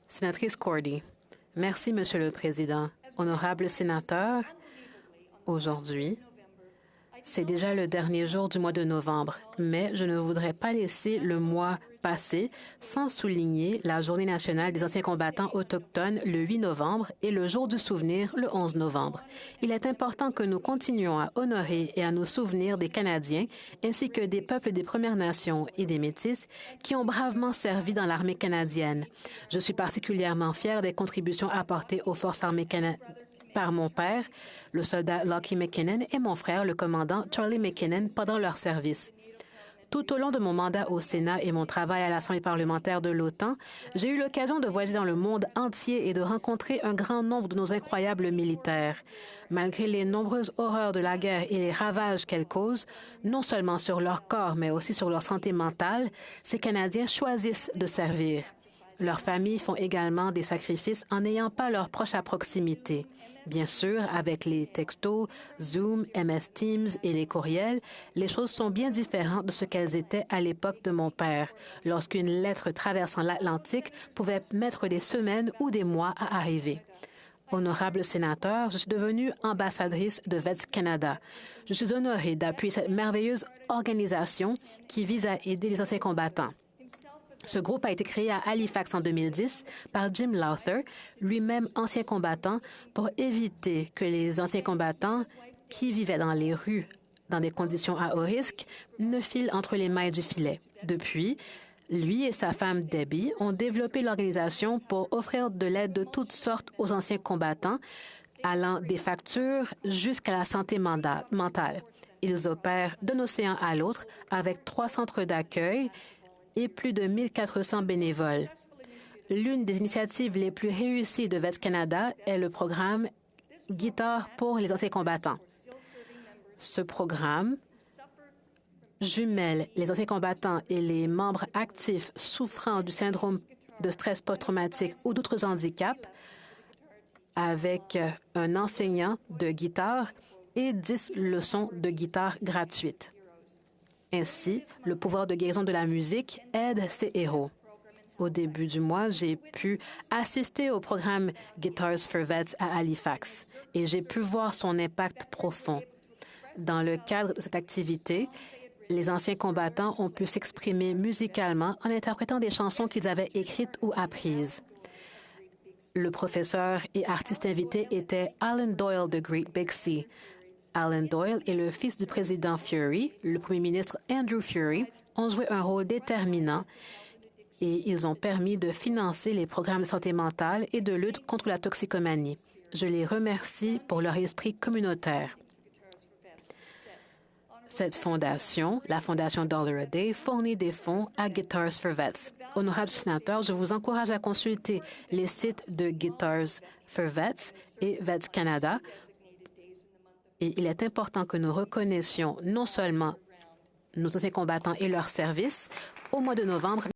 Sénatrice Cordy. Merci, Monsieur le Président. Honorables sénateurs, aujourd'hui, c'est déjà le dernier jour du mois de novembre, mais je ne voudrais pas laisser le mois passer sans souligner la Journée nationale des anciens combattants autochtones le 8 novembre et le Jour du souvenir le 11 novembre. Il est important que nous continuions à honorer et à nous souvenir des Canadiens ainsi que des peuples des Premières Nations et des Métis qui ont bravement servi dans l'armée canadienne. Je suis particulièrement fière des contributions apportées aux forces armées canadiennes par mon père, le soldat Lockie McKinnon, et mon frère, le commandant Charlie McKinnon, pendant leur service. Tout au long de mon mandat au Sénat et mon travail à l'Assemblée parlementaire de l'OTAN, j'ai eu l'occasion de voyager dans le monde entier et de rencontrer un grand nombre de nos incroyables militaires. Malgré les nombreuses horreurs de la guerre et les ravages qu'elle cause, non seulement sur leur corps, mais aussi sur leur santé mentale, ces Canadiens choisissent de servir. Leurs familles font également des sacrifices en n'ayant pas leurs proches à proximité. Bien sûr, avec les textos, Zoom, MS Teams et les courriels, les choses sont bien différentes de ce qu'elles étaient à l'époque de mon père, lorsqu'une lettre traversant l'Atlantique pouvait mettre des semaines ou des mois à arriver. Honorable sénateur, je suis devenue ambassadrice de Vets Canada. Je suis honorée d'appuyer cette merveilleuse organisation qui vise à aider les anciens combattants. Ce groupe a été créé à Halifax en 2010 par Jim Lowther, lui-même ancien combattant, pour éviter que les anciens combattants qui vivaient dans les rues dans des conditions à haut risque ne filent entre les mailles du filet. Depuis, lui et sa femme Debbie ont développé l'organisation pour offrir de l'aide de toutes sortes aux anciens combattants, allant des factures jusqu'à la santé mentale. Ils opèrent d'un océan à l'autre avec 3 centres d'accueil et plus de 1400 bénévoles. L'une des initiatives les plus réussies de Vets Canada est le programme Guitare pour les anciens combattants. Ce programme jumelle les anciens combattants et les membres actifs souffrant du syndrome de stress post-traumatique ou d'autres handicaps avec un enseignant de guitare et 10 leçons de guitare gratuites. Ainsi, le pouvoir de guérison de la musique aide ces héros. Au début du mois, j'ai pu assister au programme Guitars for Vets à Halifax et j'ai pu voir son impact profond. Dans le cadre de cette activité, les anciens combattants ont pu s'exprimer musicalement en interprétant des chansons qu'ils avaient écrites ou apprises. Le professeur et artiste invité était Alan Doyle de Great Big Sea. Alan Doyle et le fils du président Fury, le premier ministre Andrew Fury, ont joué un rôle déterminant et ils ont permis de financer les programmes de santé mentale et de lutte contre la toxicomanie. Je les remercie pour leur esprit communautaire. Cette fondation, la Fondation Dollar a Day, fournit des fonds à Guitars for Vets. Honorables sénateurs, je vous encourage à consulter les sites de Guitars for Vets et Vets Canada. Et il est important que nous reconnaissions non seulement nos anciens combattants et leurs services au mois de novembre,